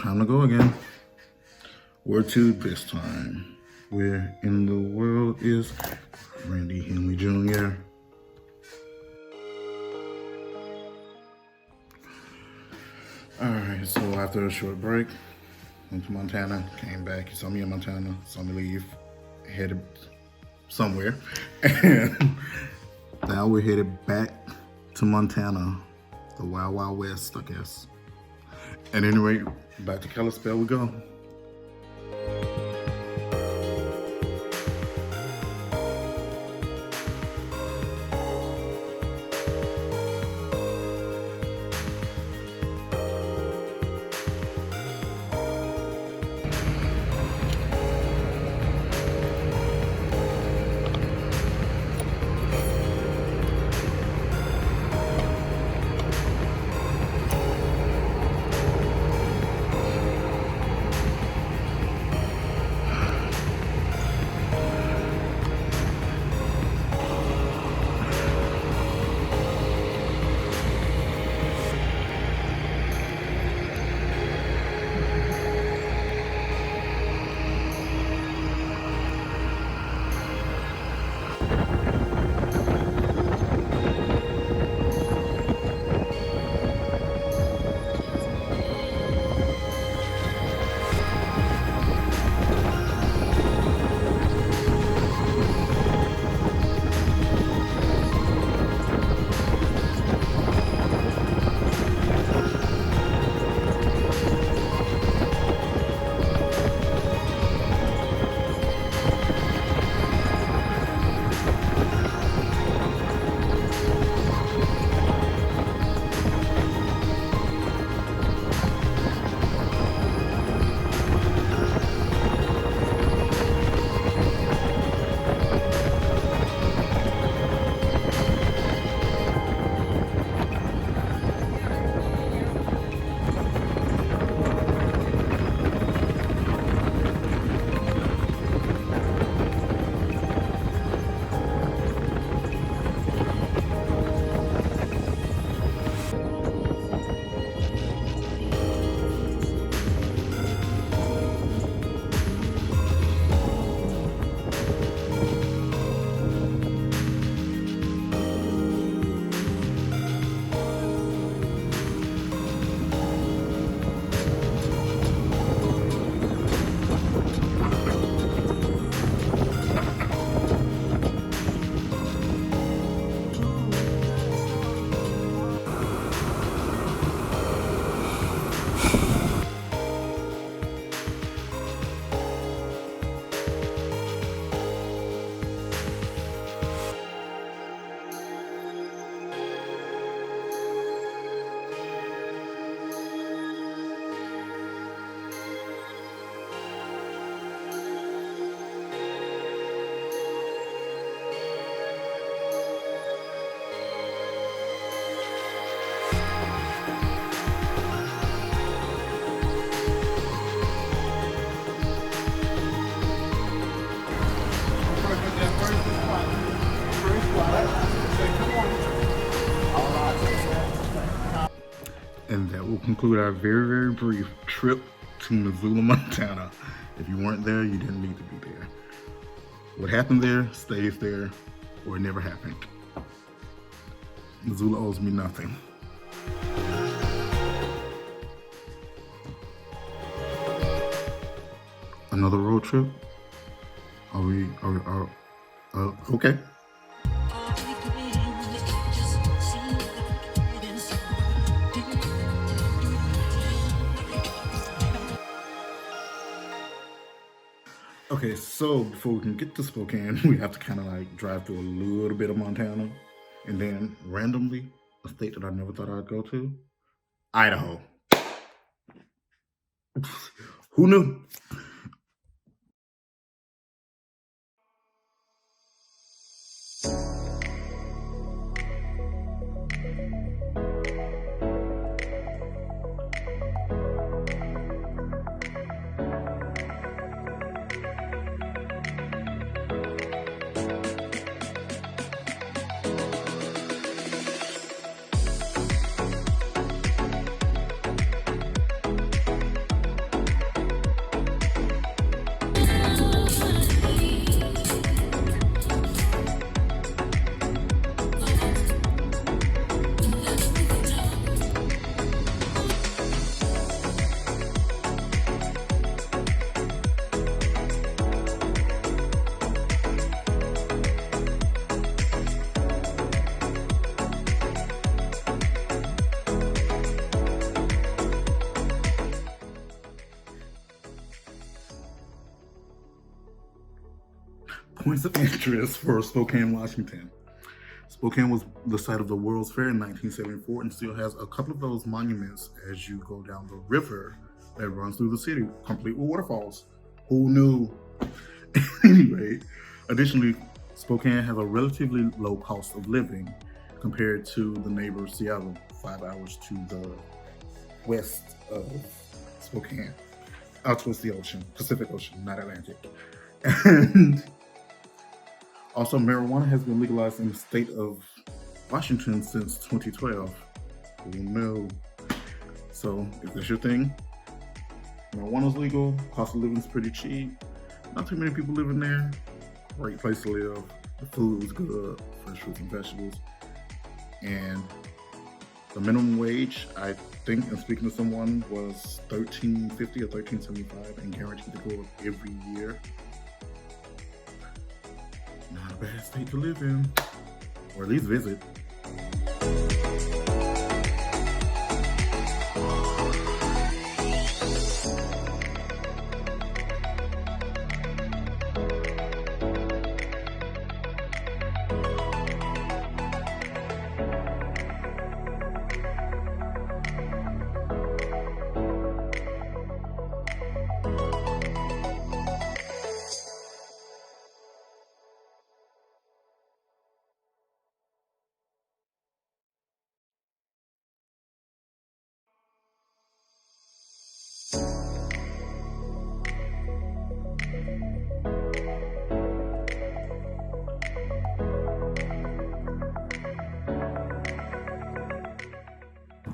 time to go again. Where to this time? Where in the world is Randy Henley Jr.? Alright, so after a short break, went to Montana, came back. You saw me in Montana, saw me leave, headed somewhere. And now we're headed back to Montana, the Wild Wild West, I guess. At any rate, back to Kalispell we go. And that will conclude our very, very brief trip to Missoula, Montana. If you weren't there, you didn't need to be there. What happened there stays there, or it never happened. Missoula owes me nothing. Another road trip? Okay. Okay, so before we can get to Spokane, we have to kind of like drive through a little bit of Montana, and then randomly, a state that I never thought I'd go to, Idaho. Who knew? points of interest for Spokane, Washington. Spokane was the site of the World's Fair in 1974 and still has a couple of those monuments as you go down the river that runs through the city, complete with waterfalls. Who knew? Anyway, additionally, Spokane has a relatively low cost of living compared to the neighbor Seattle, 5 hours to the west of Spokane, out towards the ocean, Pacific Ocean, not Atlantic. And also, marijuana has been legalized in the state of Washington since 2012. Who knew? So, if that's your thing, marijuana's legal, cost of living is pretty cheap, not too many people living there, great place to live, the food was good, fresh fruits and vegetables, and the minimum wage, I think, and speaking to someone, was $13.50 or $13.75 and guaranteed to go up every year. Not a bad state to live in, or at least visit.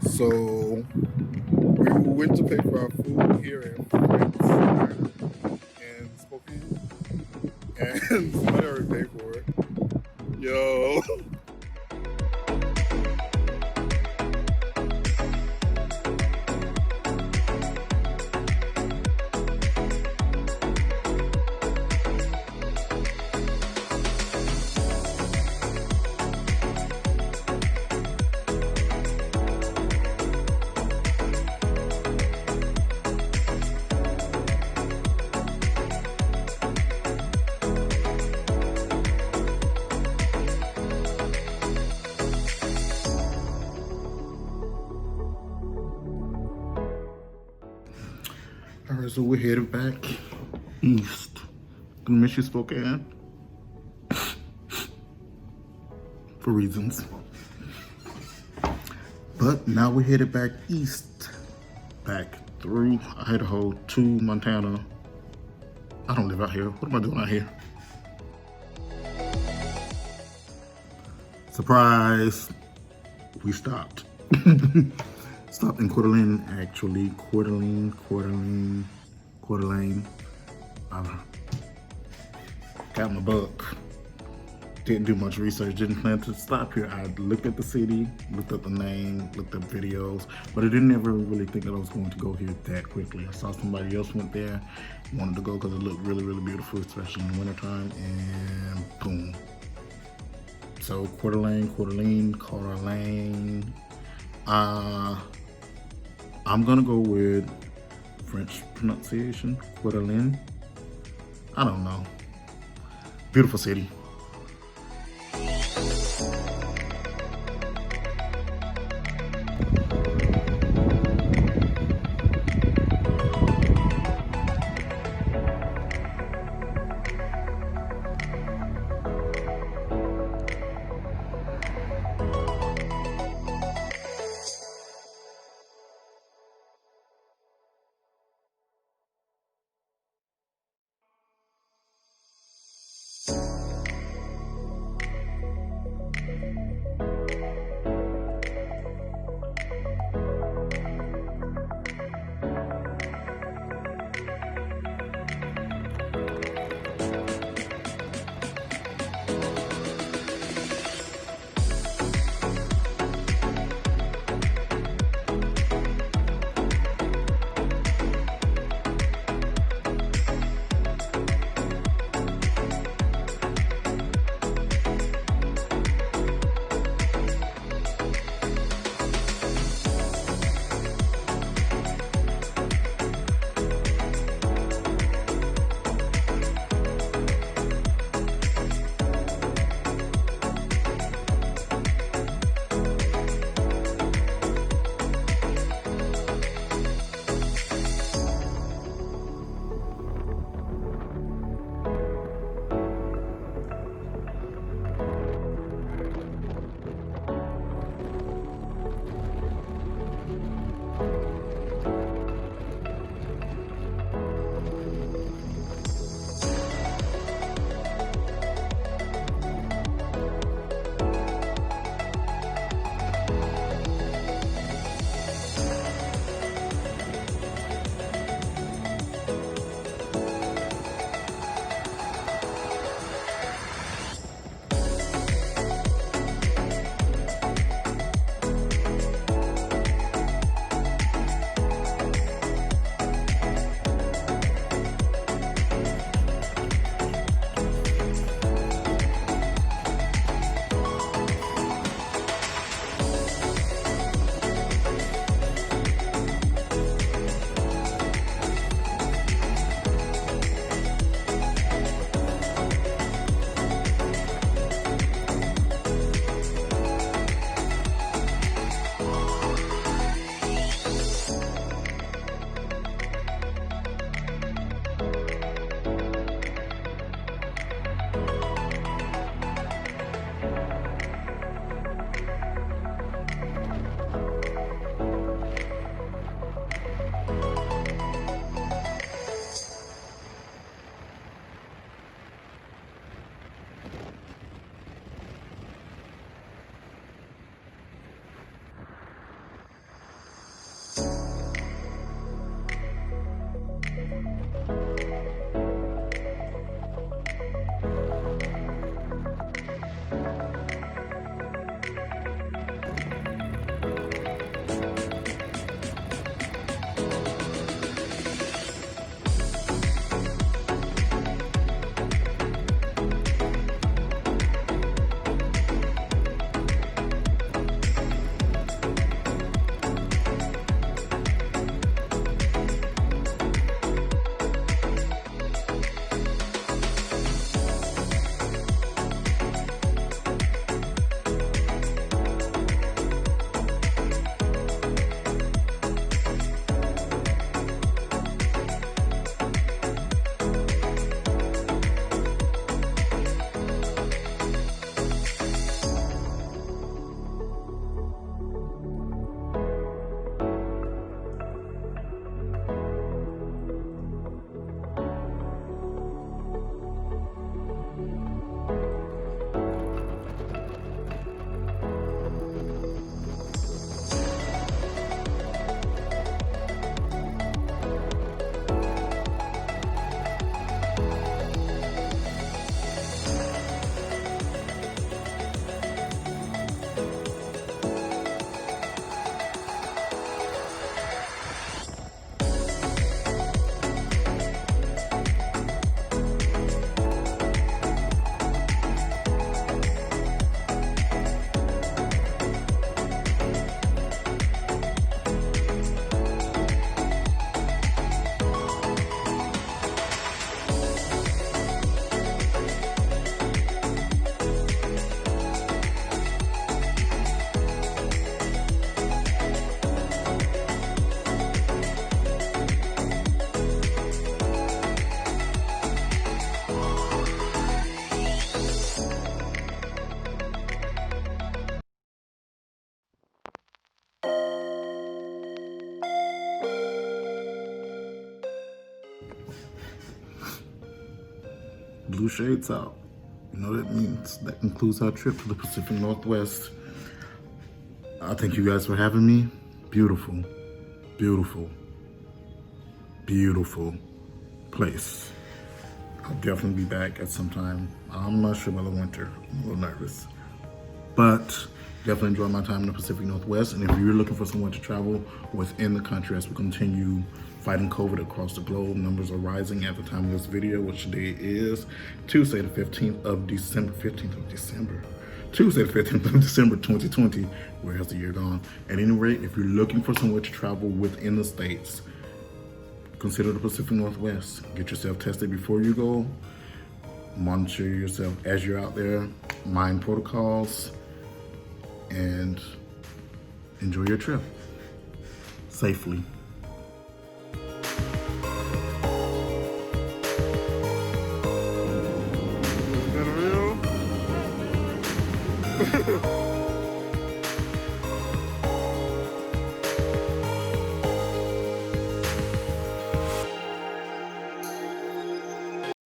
So we went to pay for our food here in France in Spokane, and somebody already paid for it. Yo. All right, so we're headed back east. Gonna miss you, Spokane, for reasons. But now we're headed back east, back through Idaho to Montana. I don't live out here. What am I doing out here? Surprise! We stopped. Stopped in Coeur d'Alene, actually. Coeur d'Alene. I got my book. Didn't do much research, didn't plan to stop here. I looked at the city, looked up the name, looked up videos, but I didn't ever really think that I was going to go here that quickly. I saw somebody else went there, wanted to go because it looked really, really beautiful, especially in the wintertime, and boom. So Coeur d'Alene. I'm gonna go with French pronunciation, Coeur d'Alene. I don't know. Beautiful city. blue shades out. You know what that means? That concludes our trip to the Pacific Northwest. I thank you guys for having me. Beautiful, beautiful, beautiful place. I'll definitely be back at some time. I'm not sure about the winter. I'm a little nervous. But definitely enjoy my time in the Pacific Northwest. And if you're looking for somewhere to travel within the country as we continue fighting COVID across the globe, numbers are rising at the time of this video, which today is Tuesday the 15th of December, Tuesday the 15th of December 2020. Where has the year gone? At any rate, if you're looking for somewhere to travel within the States, consider the Pacific Northwest. Get yourself tested before you go. Monitor yourself as you're out there. Mind protocols. And enjoy your trip safely. Is that real?